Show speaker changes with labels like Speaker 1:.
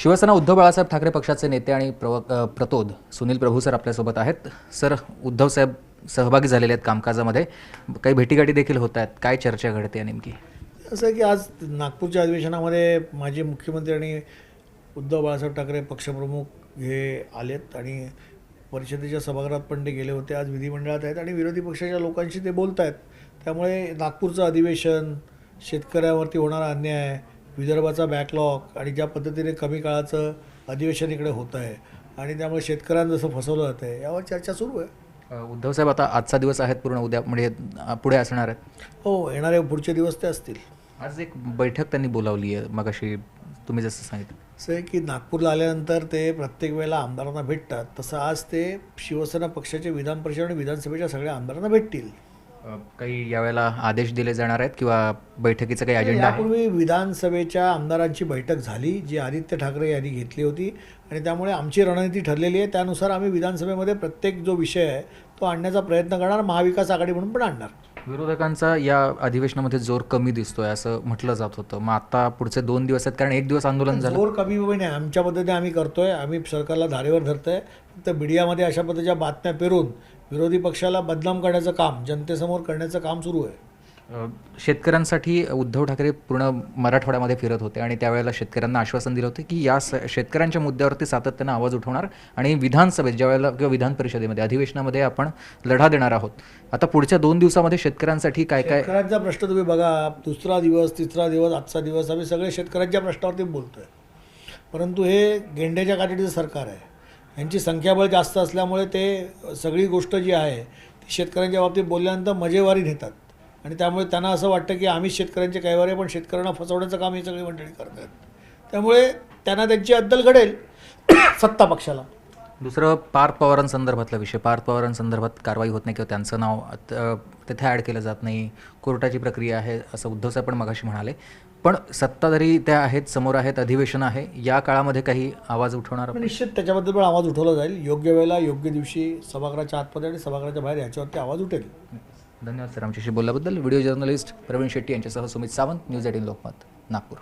Speaker 1: शिवसेना उद्धव बाळासाहेब ठाकरे पक्षाचे नेते आणि प्रतोद सुनील प्रभू सर आपल्यासोबत आहेत। सर, उद्धव साहेब सहभागी झालेले आहेत कामकाजामध्ये, काही भेटीगाठी देखील होत आहेत, काय चर्चा घडते नेमकी?
Speaker 2: असं की आज नागपूरच्या अधिवेशनामध्ये माजी मुख्यमंत्री आणि उद्धव बाळासाहेब ठाकरे पक्षप्रमुख हे आलेत आणि परिषदेच्या सभागृहात पण ते गेले होते। आज विधिमंडळात आहेत आणि विरोधी पक्षाच्या लोकांशी ते बोलत आहेत। त्यामुळे नागपूरचं अधिवेशन, शेतकऱ्यावरती होणारा अन्याय, विदर्भाचा बॅकलॉग आणि ज्या पद्धतीने कमी काळाचं अधिवेशन इकडे होतं आहे आणि त्यामुळे शेतकऱ्यांना जसं फसवलं जातं आहे यावर चर्चा सुरू आहे।
Speaker 1: उद्धव साहेब आता आजचा दिवस आहेत, पूर्ण उद्या म्हणजे पुढे असणार आहेत?
Speaker 2: हो, येणारे पुढचे दिवस ते असतील।
Speaker 1: आज एक बैठक त्यांनी बोलावली आहे, मगाशी तुम्ही जसं सांगितलं
Speaker 2: असं आहे की नागपूरला आल्यानंतर ते प्रत्येक वेळेला आमदारांना भेटतात, तसं आज ते शिवसेना पक्षाचे विधान परिषद आणि विधानसभेच्या सगळ्या आमदारांना भेटतील।
Speaker 1: काही यावेळेला आदेश दिले जाणार आहेत किंवा बैठकीचा काही अजेंडा आहे?
Speaker 2: यापूर्वी विधानसभेच्या आमदारांची बैठक झाली, जी आदित्य ठाकरे यांनी घेतली होती आणि त्यामुळे आमची रणनीती ठरलेली आहे। त्यानुसार आम्ही विधानसभेमध्ये प्रत्येक जो विषय आहे तो आणण्याचा प्रयत्न करणार, महाविकास आघाडी म्हणून पण आणणार।
Speaker 1: विरोधकांचा या अधिवेशनामध्ये जोर कमी दिसतोय असं म्हटलं जात होतं, मग आता पुढचे 2 दिवस आहेत, कारण एक दिवस आंदोलन झालं।
Speaker 2: जोर कमी नाही, आमच्या पद्धतीने आम्ही करतोय, आम्ही सरकारला धारेवर धरतोय। फक्त मीडियामध्ये अशा पद्धतीच्या बातम्या पेरून विरोधी पक्षाला बदनाम करण्याचं काम जनतेसमोर करण्याचं काम सुरू आहे।
Speaker 1: शेतकऱ्यांसाठी उद्धव ठाकरे पूर्ण मराठवाड्यामध्ये फिरत होते आणि त्यावेळेला शेतकऱ्यांना आश्वासन दिलं होतं की या शेतकऱ्यांच्या मुद्द्यावरती सातत्यानं आवाज उठवणार आणि विधानसभेत ज्यावेळेला किंवा विधान परिषदेमध्ये अधिवेशनामध्ये आपण लढा देणार आहोत। आता पुढच्या 2 दिवसामध्ये शेतकऱ्यांसाठी काय काय?
Speaker 2: शेतकऱ्यांचा प्रश्न तुम्ही बघा, दुसरा दिवस, तिसरा दिवस, आजचा दिवस, आम्ही सगळे शेतकऱ्यांच्या प्रश्नावरती बोलतोय। परंतु हे गेंड्याच्या कातडीचं सरकार आहे, यांची संख्याबळ जास्त असल्यामुळे ते सगळी गोष्ट जी आहे ती शेतकऱ्यांच्या बाबतीत बोलल्यानंतर मजेवारी नेतात आणि त्यामुळे त्यांना असं वाटतं की आम्ही शेतकऱ्यांचे कैवारी, पण शेतकऱ्यांना फसवण्याचं काम ही सगळी मंडळी करत आहेत। त्यामुळे त्यांना त्यांची अद्दल घडेल सत्ता पक्षाला।
Speaker 1: दुसरं, पार्थ पवारांसंदर्भातला विषय, पार्थ पवारांसंदर्भात कारवाई होत नाही किंवा त्यांचं नाव तिथे ॲड केलं जात नाही, कोर्टाची प्रक्रिया आहे असं उद्धवसाहेब पण मगाशी म्हणाले। पण सत्ताधारी त्या आहेत, समोर आहेत, अधिवेशन आहे, या काळामध्ये काही आवाज उठवणार?
Speaker 2: निश्चित त्याच्याबद्दल पण आवाज उठवला जाईल, योग्य वेळेला योग्य दिवशी सभागृहाच्या आतमध्ये आणि सभागृहाच्या बाहेर याच्यावरती आवाज उठेल।
Speaker 1: धन्यवाद सर आमच्याशी बोलल्याबद्दल। व्हिडिओ जर्नलिस्ट प्रवीण शेट्टी यांच्यासह सुमित सावंत, न्यूज 18 लोकमत, नागपूर।